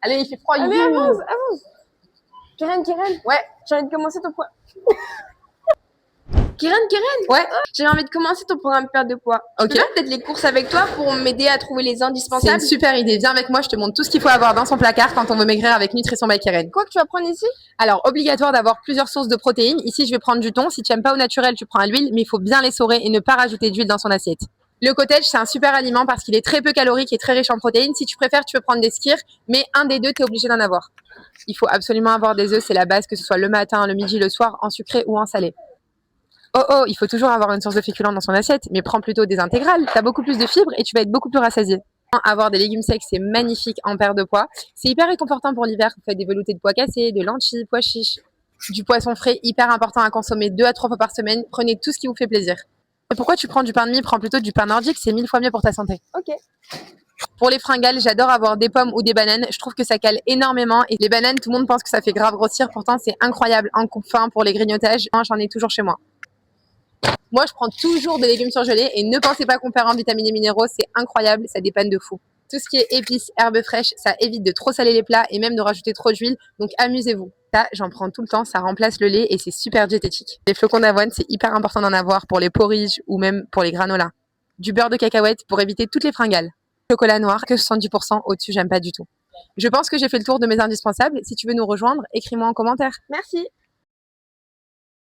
Allez, il fait froid. Allez, avance, avance. Kéren, Ouais. j'ai envie de commencer ton poids. Kéren, Ouais. j'ai envie de commencer ton programme perte de poids. Ok. Tu peux faire peut-être les courses avec toi pour m'aider à trouver les C'est indispensables. une super idée. Viens avec moi, je te montre tout ce qu'il faut avoir dans son placard quand on veut maigrir avec Nutrition by Keren. Quoi que tu vas prendre ici? Alors, obligatoire d'avoir plusieurs sources de protéines. Ici, je vais prendre du thon. Si tu n'aimes pas au naturel, tu prends à l'huile, mais il faut bien l'essorer et ne pas rajouter d'huile dans son assiette. Le cottage, c'est un super aliment parce qu'il est très peu calorique et très riche en protéines. Si tu préfères, tu peux prendre des skyrs, mais un des deux, tu es obligé d'en avoir. Il faut absolument avoir des œufs, c'est la base, que ce soit le matin, le midi, le soir, en sucré ou en salé. Oh, il faut toujours avoir une source de féculents dans son assiette, mais prends plutôt des intégrales. Tu as beaucoup plus de fibres et tu vas être beaucoup plus rassasié. Avoir des légumes secs, c'est magnifique en perte de poids. C'est hyper réconfortant pour l'hiver. Vous faites des veloutés de pois cassés, de lentilles, pois chiches, du poisson frais, hyper important à consommer 2 à 3 fois par semaine. Prenez tout ce qui vous fait plaisir. Et pourquoi tu prends du pain de mie? Prends plutôt du pain nordique, c'est 1000 fois mieux pour ta santé. Ok. Pour les fringales, j'adore avoir des pommes ou des bananes. Je trouve que ça cale énormément. Et les bananes, tout le monde pense que ça fait grave grossir. Pourtant, c'est incroyable en coupe-faim pour les grignotages. J'en ai toujours chez moi. Moi, je prends toujours des légumes surgelés et ne pensez pas qu'on perd en vitamines et minéraux, c'est incroyable, ça dépanne de fou. Tout ce qui est épices, herbes fraîches, ça évite de trop saler les plats et même de rajouter trop d'huile, donc amusez-vous. Ça, j'en prends tout le temps, ça remplace le lait et c'est super diététique. Les flocons d'avoine, c'est hyper important d'en avoir pour les porridge ou même pour les granolas. Du beurre de cacahuète pour éviter toutes les fringales. Chocolat noir, que 70%, au-dessus, j'aime pas du tout. Je pense que j'ai fait le tour de mes indispensables. Si tu veux nous rejoindre, écris-moi en commentaire. Merci.